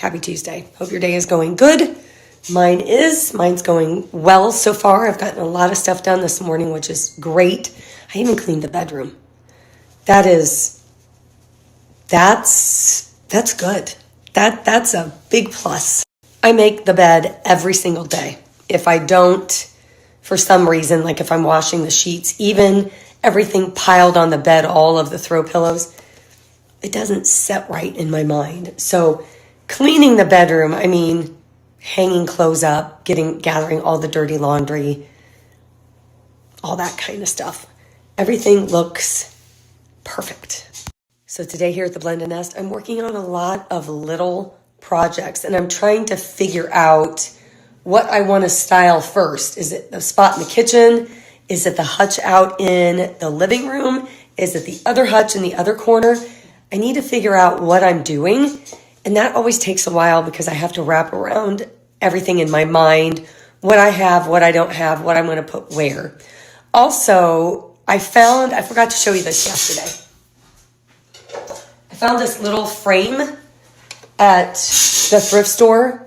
Happy Tuesday. Hope your day is going good. Mine's going well so far. I've gotten a lot of stuff done this morning, which is great. I even cleaned the bedroom. That's good. That's a big plus. I make the bed every single day. If I don't, for some reason, like if I'm washing the sheets, even everything piled on the bed, all of the throw pillows, it doesn't set right in my mind. So cleaning the bedroom, hanging clothes up, gathering all the dirty laundry, all that kind of stuff. Everything looks perfect. So today here at the Blended Nest, I'm working on a lot of little projects and I'm trying to figure out what I want to style first. Is it the spot in the kitchen? Is it the hutch out in the living room? Is it the other hutch in the other corner? I need to figure out what I'm doing. And that always takes a while because I have to wrap around everything in my mind, what I have, what I don't have, what I'm going to put where. Also, I forgot to show you this yesterday. I found this little frame at the thrift store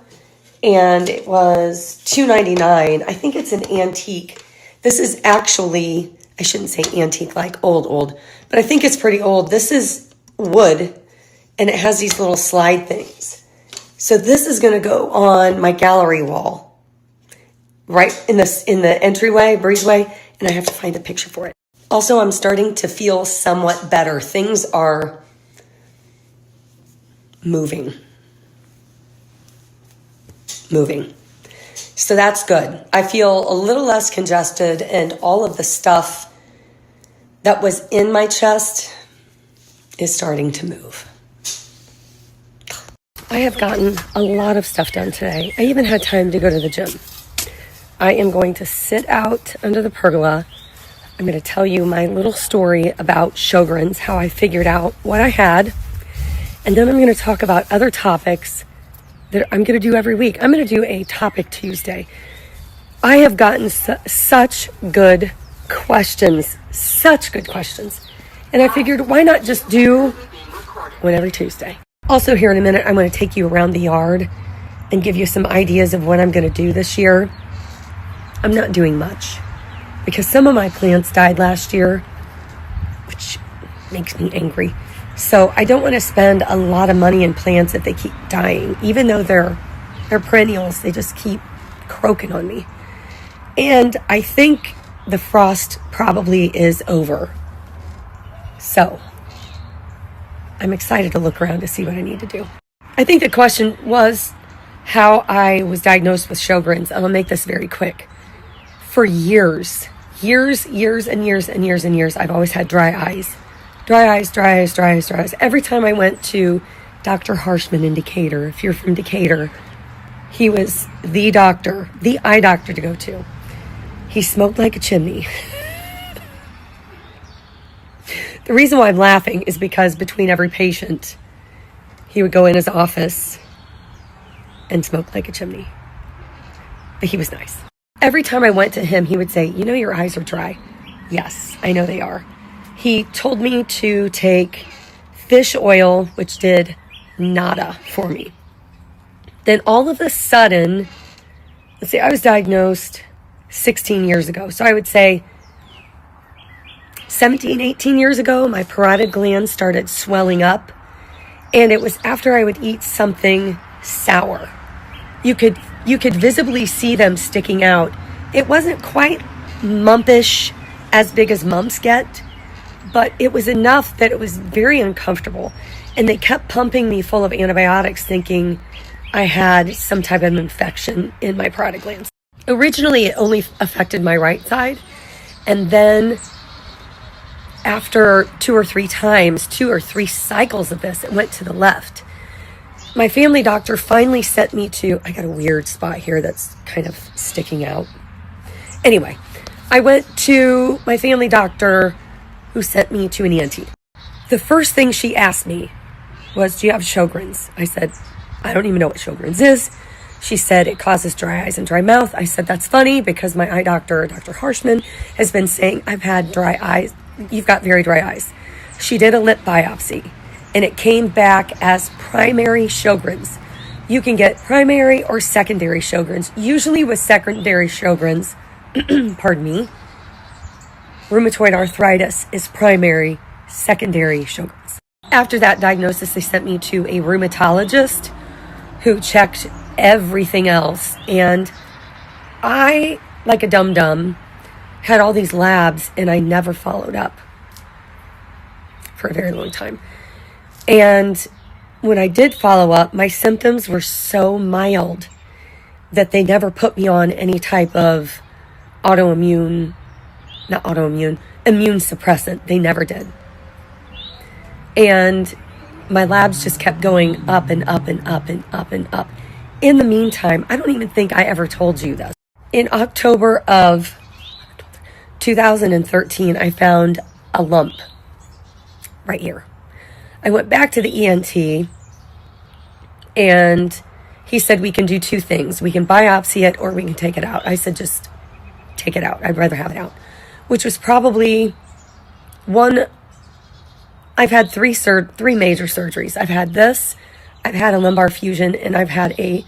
and it was $2.99. I think it's an antique. This is actually, I shouldn't say antique like old, but I think it's pretty old. This is wood and it has these little slide things. So this is going to go on my gallery wall, right in the entryway, breezeway, and I have to find a picture for it. Also, I'm starting to feel somewhat better. Things are moving. So that's good. I feel a little less congested and all of the stuff that was in my chest is starting to move. I have gotten a lot of stuff done today. I even had time to go to the gym. I am going to sit out under the pergola. I'm going to tell you my little story about Sjogren's, how I figured out what I had. And then I'm going to talk about other topics that I'm going to do every week. I'm going to do a topic Tuesday. I have gotten such good questions. And I figured, why not just do one every Tuesday? Also, here in a minute, I'm going to take you around the yard and give you some ideas of what I'm going to do this year. I'm not doing much because some of my plants died last year, which makes me angry. So I don't want to spend a lot of money in plants if they keep dying. Even though they're perennials, they just keep croaking on me. And I think the frost probably is over. So I'm excited to look around to see what I need to do. I think the question was how I was diagnosed with Sjogren's. I'm going to make this very quick. For years, I've always had dry eyes. Dry eyes. Every time I went to Dr. Harshman in Decatur, if you're from Decatur, he was the eye doctor to go to. He smoked like a chimney. The reason why I'm laughing is because between every patient, he would go in his office and smoke like a chimney. But he was nice. Every time I went to him, he would say, you know, your eyes are dry. Yes, I know they are. He told me to take fish oil, which did nada for me. Then all of a sudden, let's see, I was diagnosed 16 years ago. So I would say 17, 18 years ago, my parotid glands started swelling up. And it was after I would eat something sour. You could visibly see them sticking out. It wasn't quite mumpish, as big as mumps get, but it was enough that it was very uncomfortable. And they kept pumping me full of antibiotics thinking I had some type of infection in my parotid glands. Originally, it only affected my right side. And then after two or three cycles of this, it went to the left. My family doctor finally sent me to, I got a weird spot here that's kind of sticking out. Anyway, I went to my family doctor who sent me to an ENT. The first thing she asked me was, do you have Sjogren's? I said, I don't even know what Sjogren's is. She said, it causes dry eyes and dry mouth. I said, that's funny because my eye doctor, Dr. Harshman, has been saying I've had dry eyes. You've got very dry eyes. She did a lip biopsy and it came back as primary Sjogren's, you can get primary or secondary Sjogren's. Usually with secondary Sjogren's, pardon me, rheumatoid arthritis is primary, secondary Sjogren's. After that diagnosis, they sent me to a rheumatologist who checked everything else. And I, like a dum-dum, had all these labs and I never followed up for a very long time. And when I did follow up, my symptoms were so mild that they never put me on any type of immune suppressant. They never did. And my labs just kept going up and up and up and up and up. In the meantime, I don't even think I ever told you this. In October of 2013, I found a lump right here. I went back to the ENT and he said, we can do two things. We can biopsy it or we can take it out. I said, just take it out. I'd rather have it out, which was probably I've had three major surgeries. I've had this, I've had a lumbar fusion, and I've had a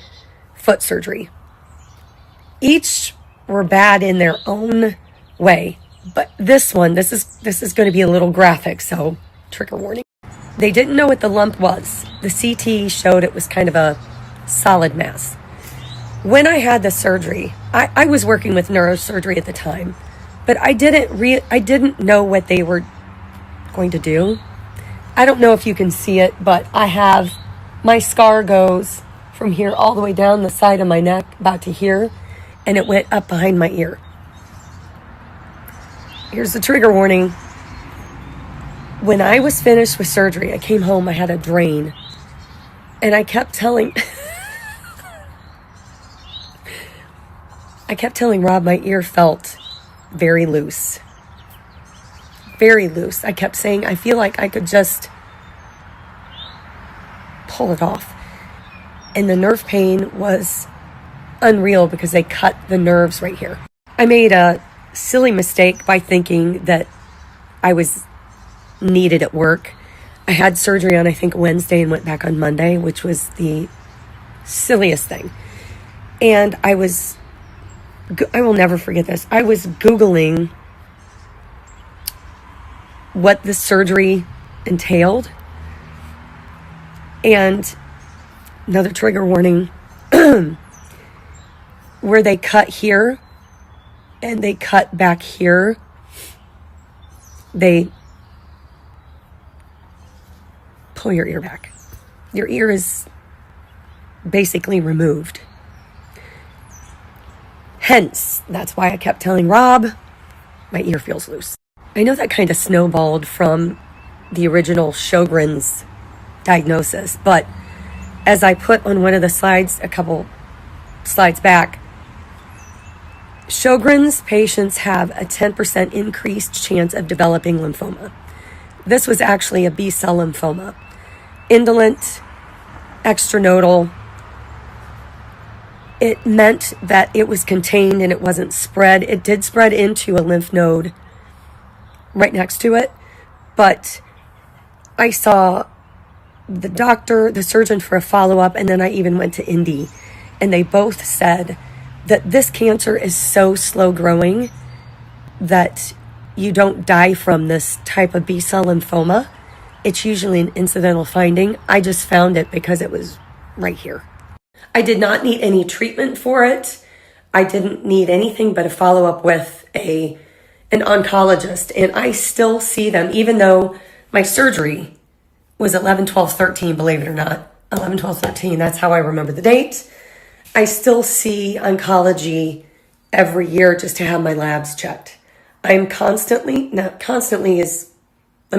foot surgery. Each were bad in their own way. But this is going to be a little graphic, so trigger warning. They didn't know what the lump was. The CT showed it was kind of a solid mass. When I had the surgery, I was working with neurosurgery at the time, but I didn't know what they were going to do. I don't know if you can see it, but my scar goes from here all the way down the side of my neck, about to here, and it went up behind my ear. Here's the trigger warning. When I was finished with surgery, I came home, I had a drain, and I kept telling Rob my ear felt very loose. Very loose. I kept saying, I feel like I could just pull it off. And the nerve pain was unreal because they cut the nerves right here. I made a silly mistake by thinking that I was needed at work. I had surgery on, I think, Wednesday and went back on Monday, which was the silliest thing. And I will never forget this. I was Googling what the surgery entailed. And another trigger warning, where they cut here and they cut back here, they pull your ear back. Your ear is basically removed. Hence, that's why I kept telling Rob, my ear feels loose. I know that kind of snowballed from the original Sjogren's diagnosis, but as I put on one of the slides, a couple slides back, Sjogren's patients have a 10% increased chance of developing lymphoma. This was actually a B-cell lymphoma. Indolent, extranodal. It meant that it was contained and it wasn't spread. It did spread into a lymph node right next to it, but I saw the doctor, the surgeon for a follow-up, and then I even went to Indy, and they both said that this cancer is so slow growing that you don't die from this type of B-cell lymphoma. It's usually an incidental finding. I just found it because it was right here. I did not need any treatment for it. I didn't need anything but a follow-up with an oncologist, and I still see them, even though my surgery was 11/12/13, believe it or not. 11/12/13, that's how I remember the date. I still see oncology every year just to have my labs checked. Let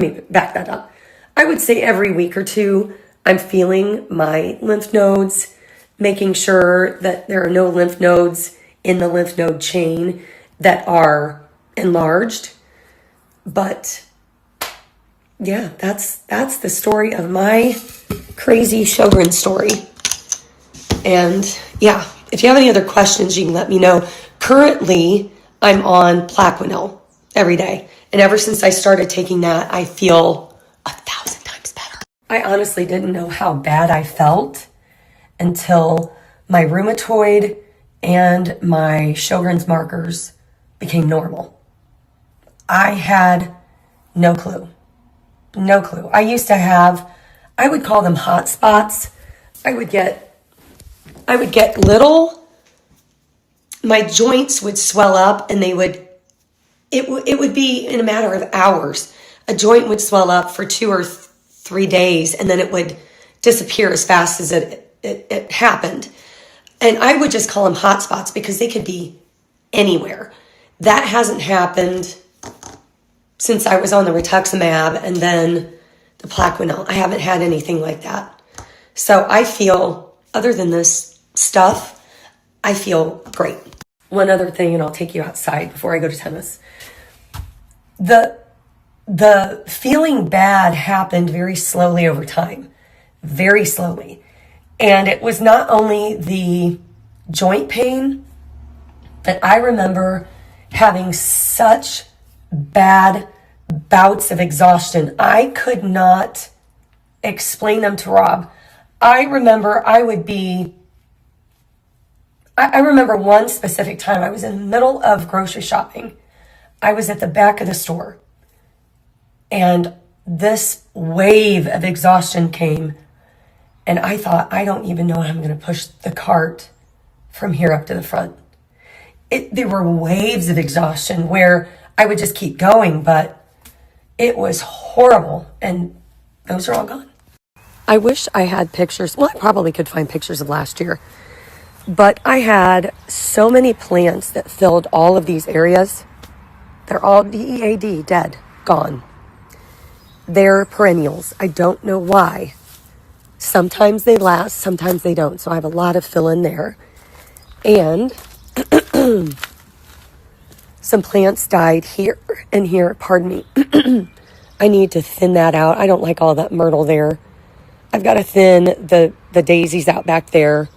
me back that up. I would say every week or two, I'm feeling my lymph nodes, making sure that there are no lymph nodes in the lymph node chain that are enlarged. But yeah, that's the story of my crazy Sjogren's story. And yeah, if you have any other questions, you can let me know. Currently, I'm on Plaquenil every day. And ever since I started taking that, I feel 1,000 times better. I honestly didn't know how bad I felt until my rheumatoid and my Sjogren's markers became normal. I had no clue. No clue. I used to have, I would call them hot spots. I would get little, my joints would swell up and it would be in a matter of hours. A joint would swell up for 2 or 3 days and then it would disappear as fast as it happened. And I would just call them hot spots because they could be anywhere. That hasn't happened since I was on the rituximab and then the Plaquenil. I haven't had anything like that. So I feel, other than this stuff, I feel great. One other thing, and I'll take you outside before I go to tennis. The feeling bad happened very slowly over time. Very slowly. And it was not only the joint pain, but I remember having such bad bouts of exhaustion. I could not explain them to Rob. I remember one specific time I was in the middle of grocery shopping. I was at the back of the store and this wave of exhaustion came and I thought, I don't even know how I'm going to push the cart from here up to the front. There were waves of exhaustion where I would just keep going, but it was horrible and those are all gone. I wish I had pictures. Well, I probably could find pictures of last year. But I had so many plants that filled all of these areas. They're all DEAD, dead, gone. They're perennials. I don't know why. Sometimes they last, sometimes they don't. So I have a lot of fill in there. And some plants died here and here. Pardon me. I need to thin that out. I don't like all that myrtle there. I've got to thin the daisies out back there.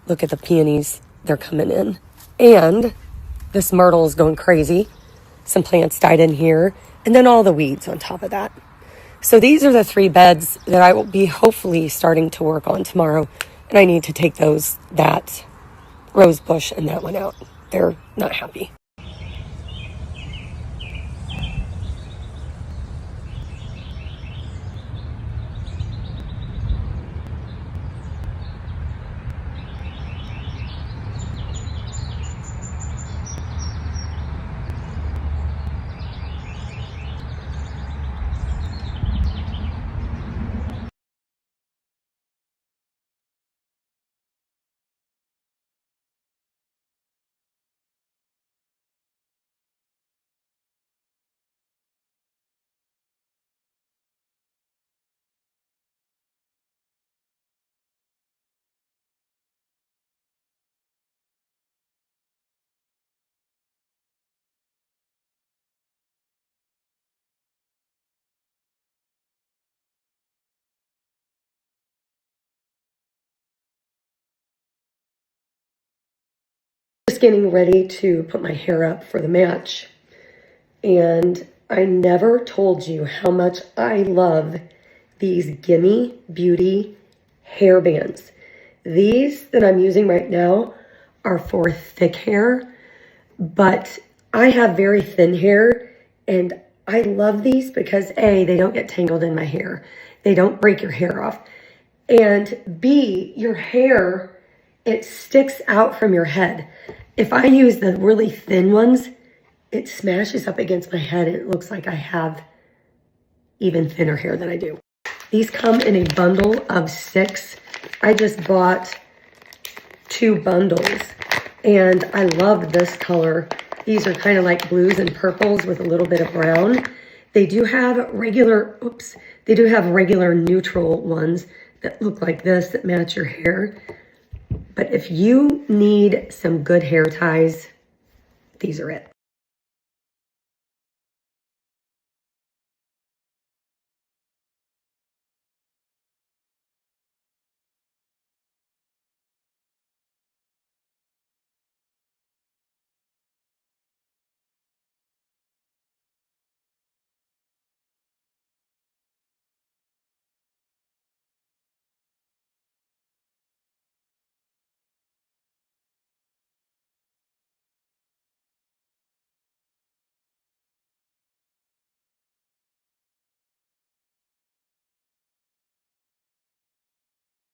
Look at the peonies. They're coming in. And this myrtle is going crazy. Some plants died in here. And then all the weeds on top of that. So these are the 3 beds that I will be hopefully starting to work on tomorrow. And I need to take that rose bush and that one out. They're not happy. Just getting ready to put my hair up for the match. And I never told you how much I love these Gimme Beauty hair bands. These that I'm using right now are for thick hair, but I have very thin hair and I love these because A, they don't get tangled in my hair. They don't break your hair off. And B, your hair, it sticks out from your head. If I use the really thin ones, it smashes up against my head and it looks like I have even thinner hair than I do. These come in a bundle of 6. I just bought 2 bundles and I love this color. These are kind of like blues and purples with a little bit of brown. They do have regular neutral ones that look like this that match your hair. But if you need some good hair ties, these are it.